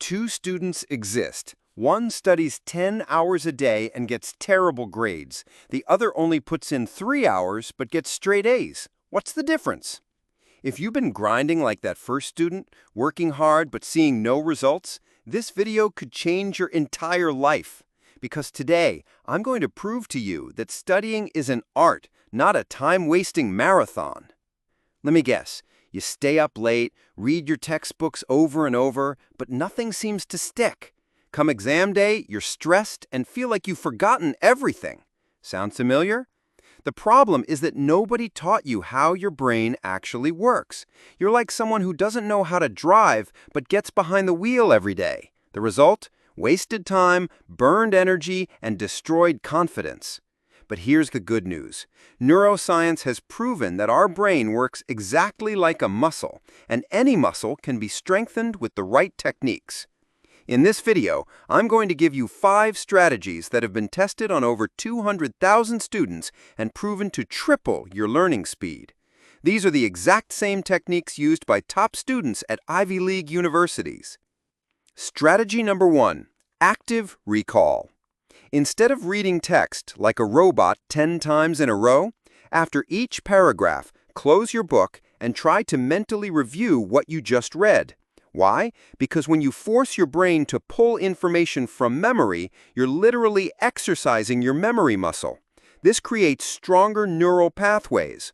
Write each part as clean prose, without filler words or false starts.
Two students exist. One studies 10 hours a day and gets terrible grades. The other only puts in 3 hours but gets straight A's. What's the difference? If you've been grinding like that first student, working hard but seeing no results, this video could change your entire life. Because today, I'm going to prove to you that studying is an art, not a time-wasting marathon. Let me guess. You stay up late, read your textbooks over and over, but nothing seems to stick. Come exam day, you're stressed and feel like you've forgotten everything. Sound familiar? The problem is that nobody taught you how your brain actually works. You're like someone who doesn't know how to drive, but gets behind the wheel every day. The result? Wasted time, burned energy, and destroyed confidence. But here's the good news. Neuroscience has proven that our brain works exactly like a muscle, and any muscle can be strengthened with the right techniques. In this video, I'm going to give you 5 strategies that have been tested on over 200,000 students and proven to triple your learning speed. These are the exact same techniques used by top students at Ivy League universities. Strategy number 1, active recall. Instead of reading text like a robot 10 times in a row, after each paragraph, close your book and try to mentally review what you just read. Why? Because when you force your brain to pull information from memory, you're literally exercising your memory muscle. This creates stronger neural pathways.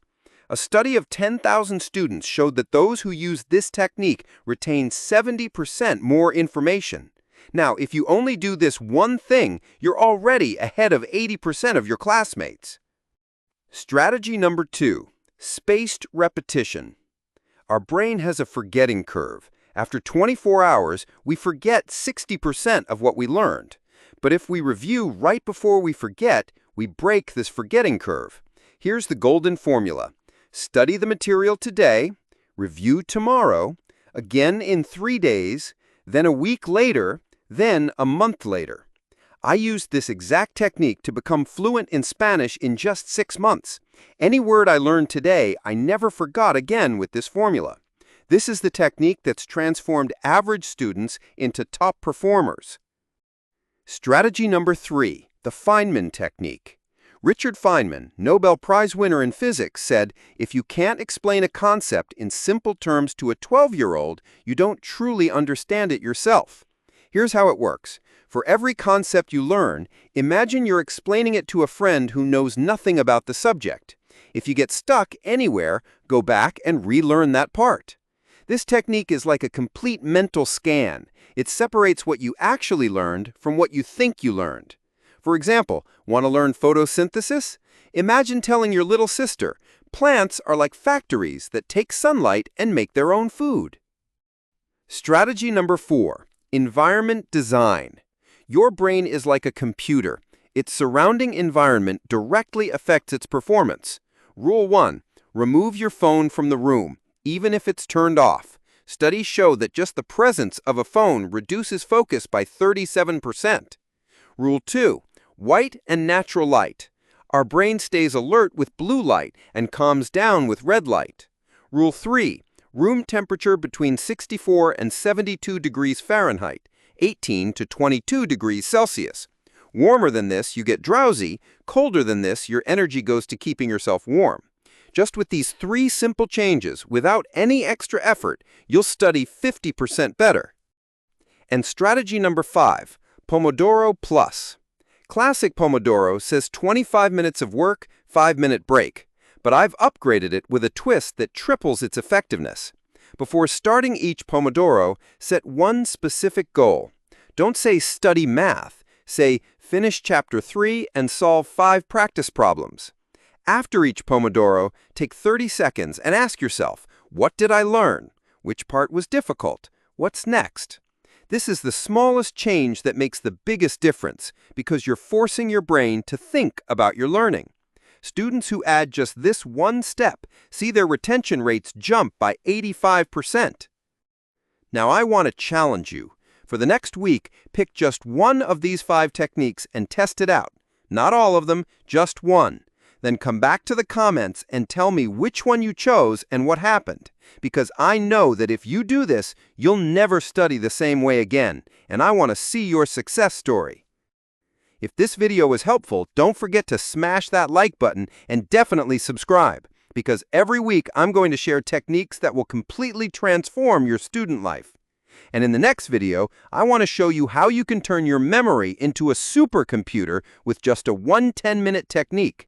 A study of 10,000 students showed that those who use this technique retain 70% more information. Now, if you only do this one thing, you're already ahead of 80% of your classmates. Strategy number 2, spaced repetition. Our brain has a forgetting curve. After 24 hours, we forget 60% of what we learned. But if we review right before we forget, we break this forgetting curve. Here's the golden formula. Study the material today, review tomorrow, again in 3 days, then a week later, then a month later. I used this exact technique to become fluent in Spanish in just 6 months. Any word I learned today, I never forgot again with this formula. This is the technique that's transformed average students into top performers. Strategy number 3, the Feynman Technique. Richard Feynman, Nobel Prize winner in physics, said, "If you can't explain a concept in simple terms to a 12-year-old, you don't truly understand it yourself." Here's how it works. For every concept you learn, imagine you're explaining it to a friend who knows nothing about the subject. If you get stuck anywhere, go back and relearn that part. This technique is like a complete mental scan. It separates what you actually learned from what you think you learned. For example, want to learn photosynthesis? Imagine telling your little sister, plants are like factories that take sunlight and make their own food. Strategy number 4, environment design. Your brain is like a computer. Its surrounding environment directly affects its performance. Rule 1, remove your phone from the room, even if it's turned off. Studies show that just the presence of a phone reduces focus by 37%. Rule 2, white and natural light. Our brain stays alert with blue light and calms down with red light. Rule 3, room temperature between 64 and 72 degrees Fahrenheit, 18 to 22 degrees Celsius. Warmer than this, you get drowsy. Colder than this, your energy goes to keeping yourself warm. Just with these 3 simple changes, without any extra effort, you'll study 50% better. And strategy number 5, Pomodoro Plus. Classic Pomodoro says 25 minutes of work, 5-minute break. But I've upgraded it with a twist that triples its effectiveness. Before starting each Pomodoro, set one specific goal. Don't say study math. Say finish chapter 3 and solve 5 practice problems. After each Pomodoro, take 30 seconds and ask yourself, what did I learn? Which part was difficult? What's next? This is the smallest change that makes the biggest difference because you're forcing your brain to think about your learning. Students who add just this one step see their retention rates jump by 85%. Now I want to challenge you. For the next week, pick just one of these 5 techniques and test it out. Not all of them, just one. Then come back to the comments and tell me which one you chose and what happened. Because I know that if you do this, you'll never study the same way again, and I want to see your success story. If this video was helpful, don't forget to smash that like button and definitely subscribe, because every week I'm going to share techniques that will completely transform your student life. And in the next video, I want to show you how you can turn your memory into a supercomputer with just a 10-minute technique.